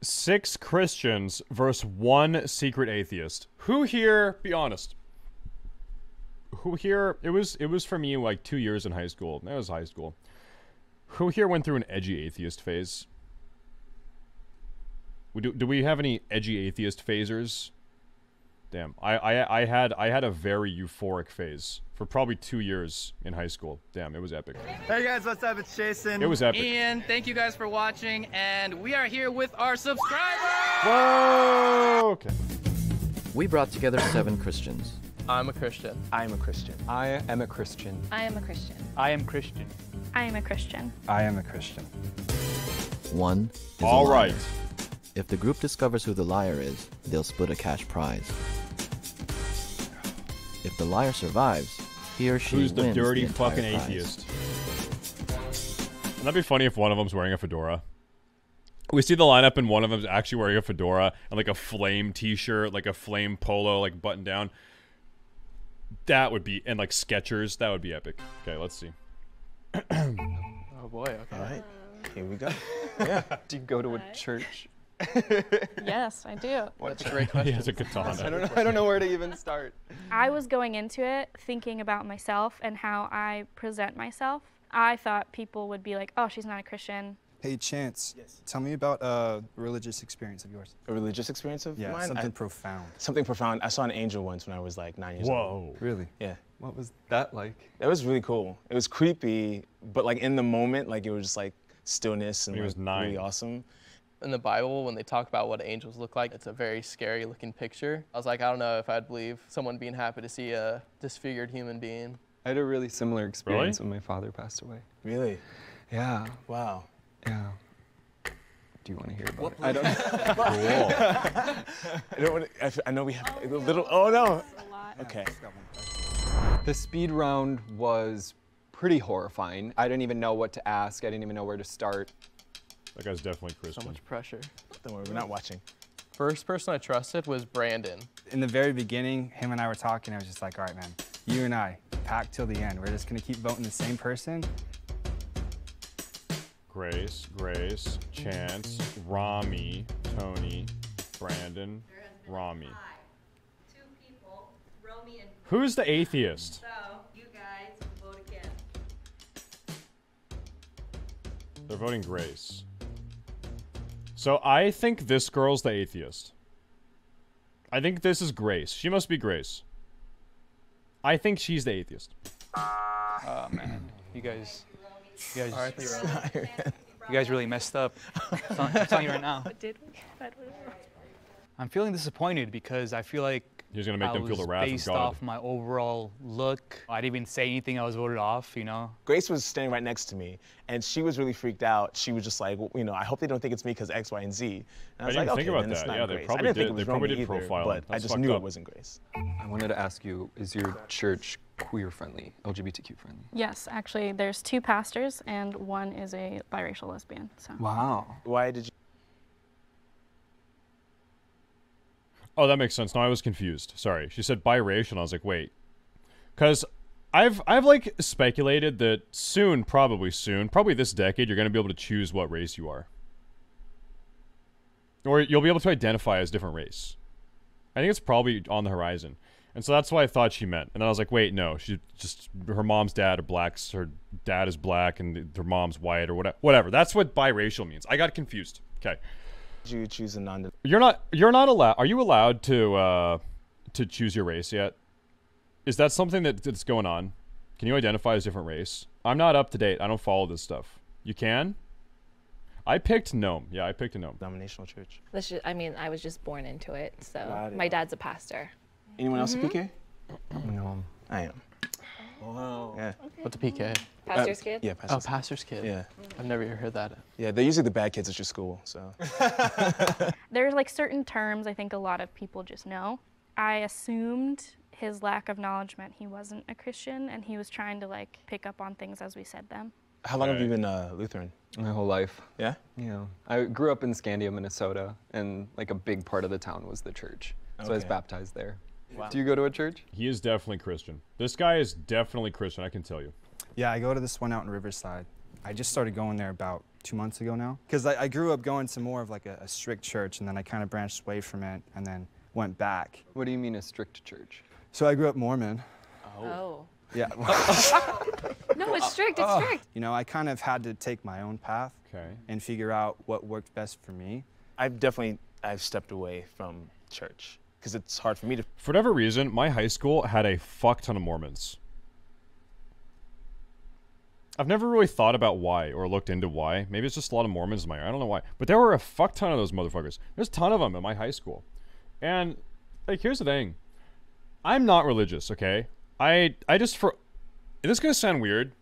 6 Christians versus 1 secret atheist. Who here, be honest. Who here, it was for me like 2 years in high school. That was high school. Who here went through an edgy atheist phase? Do we have any edgy atheist phasers? Damn, I had a very euphoric phase for probably 2 years in high school. Damn, it was epic. Hey guys, what's up? It's Jason. It was epic. Ian, thank you guys for watching, and we are here with our subscribers! Whoa! Okay. We brought together 7 Christians. I'm a Christian. I am a Christian. I am a Christian. I am a Christian. I am Christian. I am a Christian. I am a Christian. 1 is All a liar. right. If the group discovers who the liar is, they'll split a cash prize. If the liar survives, he or she Who's the wins dirty entire fucking prize. atheist? Wouldn't that be funny if one of them's wearing a fedora? We see the lineup and one of them's actually wearing a fedora and like a flame t-shirt, like a flame polo, like button down. That would be, and like Skechers, that would be epic. Okay, let's see. Oh boy, okay. All right, here we go. Yeah. Do you go to a church? Yes, I do. That's a great He question. has a katana. I don't know where to even start. I was going into it thinking about myself and how I present myself. I thought people would be like, oh, she's not a Christian. Hey, Chance. Yes. Tell me about a religious experience of yours. A religious experience of Yeah, mine? something profound. Something profound. I saw an angel once when I was like 9 years old. Whoa. Really? Yeah. What was that like? It was really cool. It was creepy, but like in the moment, like it was just like stillness and When he like, was 9. really awesome. In the Bible, when they talk about what angels look like, it's a very scary looking picture. I was like, I don't know if I'd believe someone being happy to see a disfigured human being. I had a really similar experience when my father passed away. Really? Yeah. Wow. Yeah. Do you want to hear about it? I don't know. I don't want to, I know we have a little, oh no. Okay. The speed round was pretty horrifying. I didn't even know what to ask. I didn't even know where to start. That guy's definitely Christian. So much pressure. Don't worry, we're not watching. First person I trusted was Brandon. In the very beginning, him and I were talking. I was just like, all right, man, you and I, packed till the end. We're just going to keep voting the same person. Grace, Chance, Rami, Tony, Brandon, Rami. 2 people, Romy and Who's the atheist? so you guys vote again. They're voting Grace. So I think this girl's the atheist. I think this is Grace. She must be Grace. I think she's the atheist. Oh man, you guys R.I.P. you guys really messed up. I'm telling you right now. What did we? I'm feeling disappointed because I feel like He's gonna make them feel the wrath of based God. off my overall look. I didn't even say anything. I was voted off, you know. Grace was standing right next to me, and she was really freaked out. She was just like, well, you know, I hope they don't think it's me because X, Y, and Z. And I was didn't like, think okay, about then it's that. not Yeah, they Grace. probably I didn't think did- it was they probably Romy did either, profile him. but I That's just fucked knew up. it wasn't Grace. I wanted to ask you, is your church queer friendly, LGBTQ friendly? Yes, actually, there's 2 pastors and 1 is a biracial lesbian. So. Wow. Why did you? Oh, that makes sense. No, I was confused. Sorry. She said biracial, and I was like, wait. Because I've like speculated that soon, probably this decade, you're going to be able to choose what race you are. Or you'll be able to identify as different race. I think it's probably on the horizon. And so that's what I thought she meant. And then I was like, wait, no. She just, her mom's dad are blacks. Her dad is black, and her mom's white, or whatever. That's what biracial means. I got confused. Okay. Did you choose a non? You're not allowed. Are you allowed to choose your race yet? Is that something that's going on? Can you identify as a different race? I'm not up to date. I don't follow this stuff. You can? I picked Gnome. Yeah, I picked a Gnome. Denominational church. That's just, I mean, I was just born into it, so Wow. my dad's a pastor. Anyone else a PK? No. I am. Wow. Yeah. What's a PK? Pastor's kid? Yeah, Oh, pastor's. pastor's kid. Yeah. I've never heard that. Yeah, they're usually the bad kids at your school, so. There's like certain terms I think a lot of people just know. I assumed his lack of knowledge meant he wasn't a Christian, and he was trying to like pick up on things as we said them. How long have you been Lutheran? My whole life. Yeah? Yeah. I grew up in Scandia, Minnesota, and like a big part of the town was the church. So I was Okay. baptized there. Wow. Do you go to a church? He is definitely Christian. This guy is definitely Christian, I can tell you. Yeah, I go to this one out in Riverside. I just started going there about 2 months ago now. Because I grew up going to more of like a strict church, and then I kind of branched away from it and then went back. What do you mean a strict church? So I grew up Mormon. Oh. Yeah. No, it's strict, it's strict. You know, I kind of had to take my own path and figure out what worked best for me. I've stepped away from church because it's hard for me to. For whatever reason, my high school had a fuck ton of Mormons. I've never really thought about why or looked into why. Maybe it's just a lot of Mormons in my area. I don't know why. But there were a fuck ton of those motherfuckers. There's a ton of them in my high school. And, like, here's the thing. I'm not religious, okay? I just, this is going to sound weird.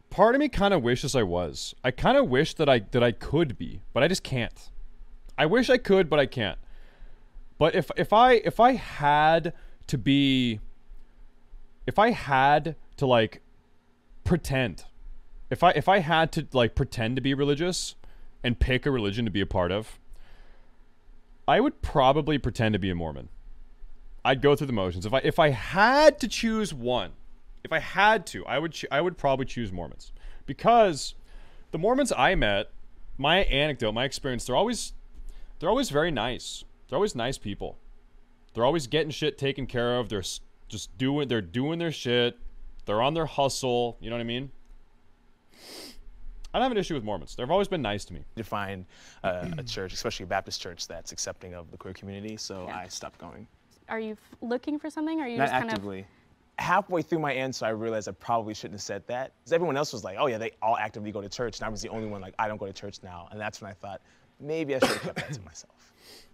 Part of me kind of wishes I was. I kind of wish that I could be, but I just can't. I wish I could, but I can't. But if I had to be, if I had to, like, pretend, if I had to, like, pretend to be religious and pick a religion to be a part of, I would probably pretend to be a Mormon. I'd go through the motions. If I had to choose one, if I had to, I would probably choose Mormons, because the Mormons I met, my anecdote, my experience, they're always very nice. They're always nice people. They're always getting shit taken care of. They're just doing their shit. They're on their hustle. You know what I mean? I don't have an issue with Mormons. They've always been nice to me. To find a church, especially a Baptist church, that's accepting of the queer community, so I stopped going. Are you looking for something, or are you Not just kind actively. Halfway through my answer, I realized I probably shouldn't have said that. Because everyone else was like, oh yeah, they all actively go to church, and I was the only one like, I don't go to church now. And that's when I thought, maybe I should have kept that to myself.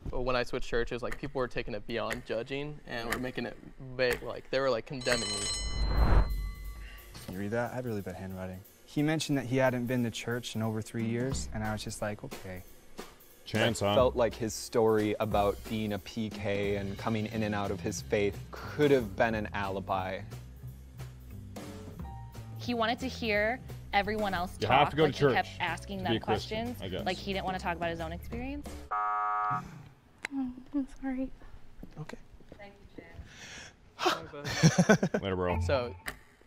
But when I switched churches, like, people were taking it beyond judging and were making it like, they were like condemning me. Can you read that? I have really bad handwriting. He mentioned that he hadn't been to church in over 3 years, and I was just like, okay. Chance, I felt like his story about being a PK and coming in and out of his faith could have been an alibi. He wanted to hear everyone else You talk. have to go to like, church he kept asking to them be a Christian, questions. I guess. Like, he didn't want to talk about his own experience. Oh, I'm sorry. Okay. Thank you, Jen. Later, bro. So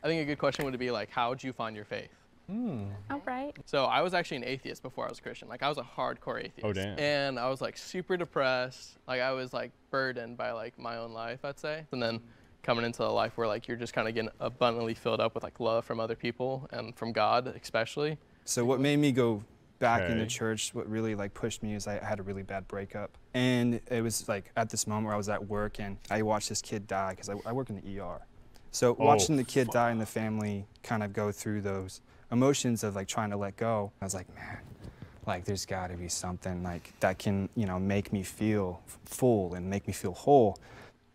I think a good question would be like, how'd you find your faith? All right. So I was actually an atheist before I was a Christian. Like, I was a hardcore atheist. Oh, damn. And I was like super depressed. Like, I was like burdened by like my own life, I'd say. And then coming into a life where like you're just kind of getting abundantly filled up with like love from other people and from God especially. So what made me go back into church, what really like pushed me, is I had a really bad breakup. And it was like at this moment where I was at work and I watched this kid die, because I work in the ER. So watching the kid die and the family kind of go through those emotions of like trying to let go, I was like, man, like there's got to be something like that can, you know, make me feel full and make me feel whole.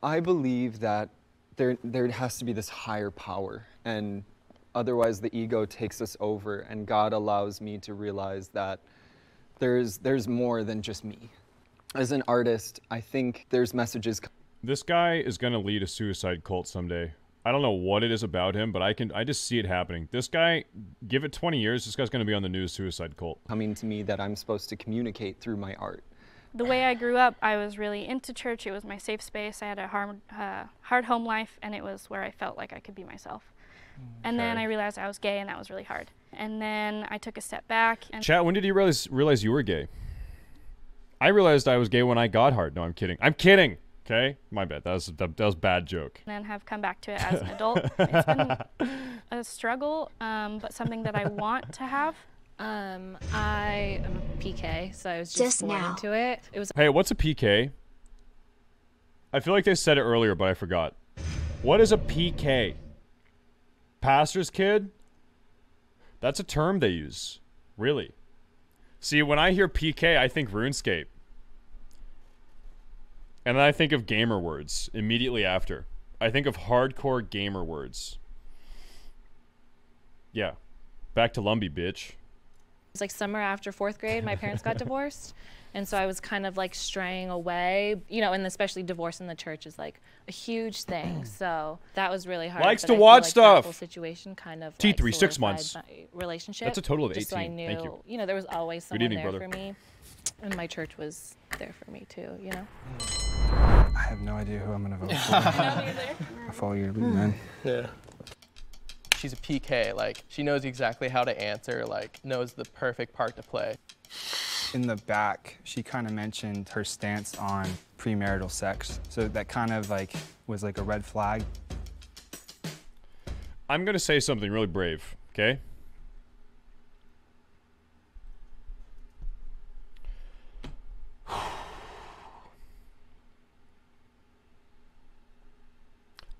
I believe that there has to be this higher power, and otherwise the ego takes us over, and God allows me to realize that there's more than just me. As an artist, I think there's messages. This guy is gonna lead a suicide cult someday. I don't know what it is about him, but I just see it happening. This guy, give it 20 years, this guy's gonna be on the news suicide cult. Coming to me that I'm supposed to communicate through my art. The way I grew up, I was really into church. It was my safe space. I had a hard home life, and it was where I felt like I could be myself. And then I realized I was gay, and that was really hard. And then I took a step back. And Chat, when did you realize you were gay? I realized I was gay when I got hard. No, I'm kidding. I'm kidding. Okay, my bad. That was a bad joke. And then have come back to it as an adult. It's been a struggle, but something that I want to have. I am a PK, so I was just born into it. It was. Hey, what's a PK? I feel like they said it earlier, but I forgot. What is a PK? Pastor's kid? That's a term they use. Really. See, when I hear PK, I think RuneScape. And then I think of gamer words immediately after. I think of hardcore gamer words. Yeah. Back to Lumbee, bitch. It was like summer after 4th grade, my parents got divorced. And so I was kind of like straying away, you know, and especially divorce in the church is like a huge thing. So that was really hard. Likes but to I feel watch like stuff. That whole situation kind of T3, like 6 months. solidified my relationship. That's a total of 18. Just so I knew, Thank you. You know, there was always Good someone evening, there brother. for me. And my church was there for me too, you know? I have no idea who I'm gonna vote for. I follow your lead, man. Yeah. she's a PK. Like, she knows exactly how to answer, like, knows the perfect part to play. In the back, she kind of mentioned her stance on premarital sex. So that kind of like was like a red flag. I'm going to say something really brave, okay?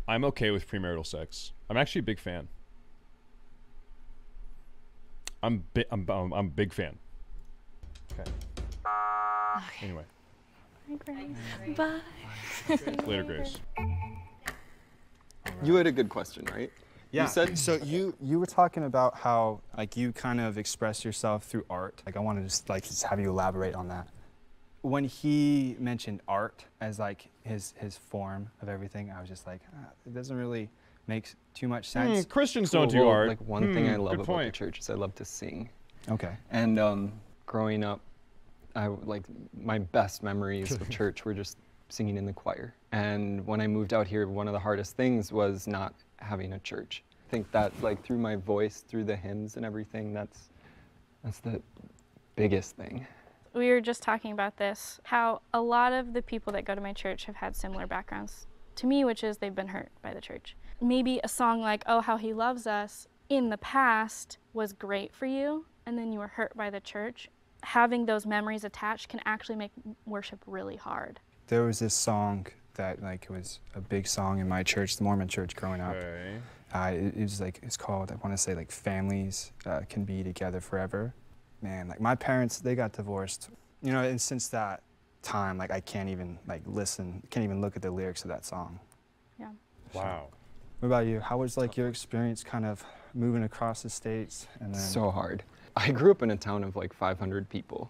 I'm okay with premarital sex. I'm actually a big fan. I'm a big fan. Okay. Anyway. Bye, Grace. Bye. Later, Grace. You had a good question, right? Yeah. You said so. You were talking about how like you kind of express yourself through art. Like I want to just have you elaborate on that. When he mentioned art as like his form of everything, I was just like, it doesn't really make too much sense. Christians don't do Well, art. Like one thing I love about the point. church is I love to sing. Okay. And growing up, like my best memories of church were just singing in the choir. And when I moved out here, one of the hardest things was not having a church. I think that like through my voice, through the hymns and everything, that's the biggest thing. We were just talking about this, how a lot of the people that go to my church have had similar backgrounds to me, which is they've been hurt by the church. Maybe a song like, "Oh, How He Loves Us," in the past was great for you, and then you were hurt by the church. Having those memories attached can actually make worship really hard. There was this song that like was a big song in my church, the Mormon church growing up. Okay. It was like, it's called, I want to say like Families Can Be Together Forever. Man, like my parents, they got divorced, you know, and since that time, like I can't even like listen, can't even look at the lyrics of that song. Yeah. Wow. What about you? How was like your experience kind of moving across the states? And then So hard. I grew up in a town of like 500 people,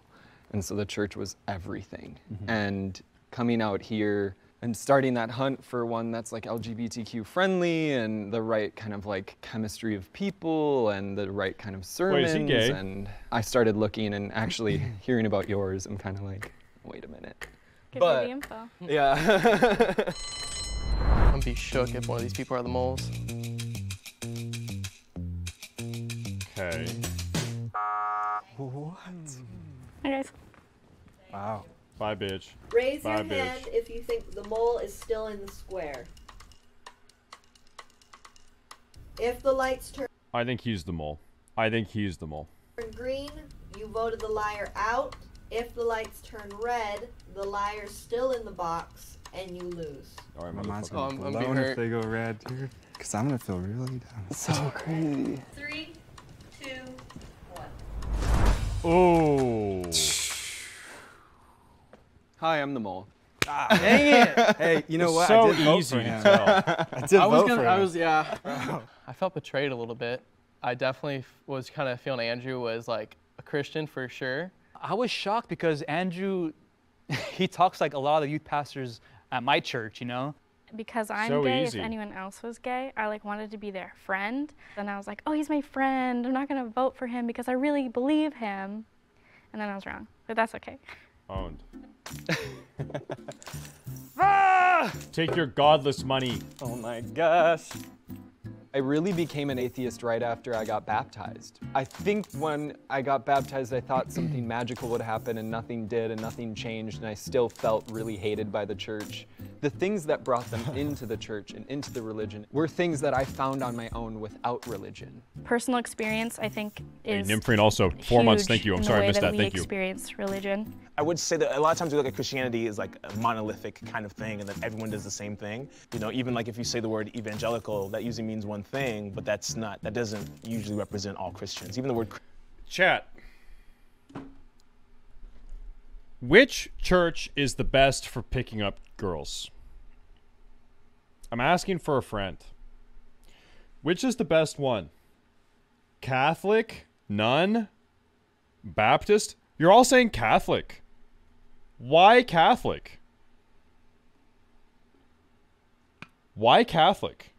and so the church was everything. And coming out here and starting that hunt for one that's like LGBTQ friendly and the right kind of like chemistry of people and the right kind of sermons. Wait, is he gay? And I started looking and actually hearing about yours. I'm kind of like, wait a minute. Give But- you the info. Yeah. I'm gonna be shook if one of these people are the moles. Okay. What? Hey guys. Wow. Bye, bitch. Raise Bye, your hand bitch. if you think the mole is still in the square. If the lights turn I think he's the mole. I think he's the mole. green, you voted the liar out. If the lights turn red, the liar's still in the box and you lose. All right, My mind's motherfucker. gonna I'm blow being if hurt. they go red, dude. Because I'm gonna feel really down. So crazy. 3, 2, 1. Oh. Hi, I'm the mole. Dang it! Hey, you know what? So I did vote easy for to him. tell. I did vote for him. Yeah. I felt betrayed a little bit. I definitely was kind of feeling Andrew was like a Christian for sure. I was shocked because Andrew, he talks like a lot of the youth pastors at my church, you know? Because I'm So gay, easy. if anyone else was gay, I like wanted to be their friend. And I was like, oh, he's my friend. I'm not gonna vote for him because I really believe him. And then I was wrong, but that's okay. Owned. Ah! Take your godless money. Oh my gosh. I really became an atheist right after I got baptized. I think when I got baptized, I thought something magical would happen and nothing did and nothing changed and I still felt really hated by the church. The things that brought them into the church and into the religion were things that I found on my own without religion. Personal experience, I think, Hey, is Nymphrine also, 4 months, huge thank you. I'm in the sorry I way missed that, we thank you. experience religion. I would say that a lot of times we look at Christianity as like a monolithic kind of thing and that everyone does the same thing. You know, even like if you say the word evangelical, that usually means one thing, but that doesn't usually represent all Christians. Even the word Chat. Which church is the best for picking up girls? I'm asking for a friend. Which is the best one? Catholic? Nun? Baptist? You're all saying Catholic. Why Catholic? Why Catholic?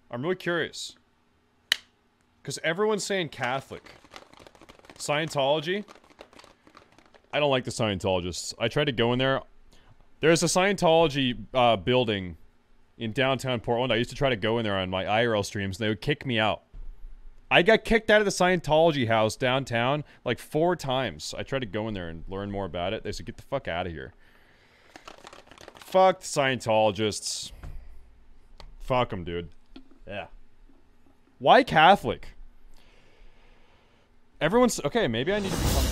I'm really curious. Because everyone's saying Catholic. Scientology? I don't like the Scientologists. I tried to go in there. There's a Scientology building in downtown Portland. I used to try to go in there on my IRL streams, and they would kick me out. I got kicked out of the Scientology house downtown like 4 times. I tried to go in there and learn more about it. They said, get the fuck out of here. Fuck the Scientologists. Fuck them, dude. Yeah. Why Catholic? Everyone's... Okay, maybe I need to become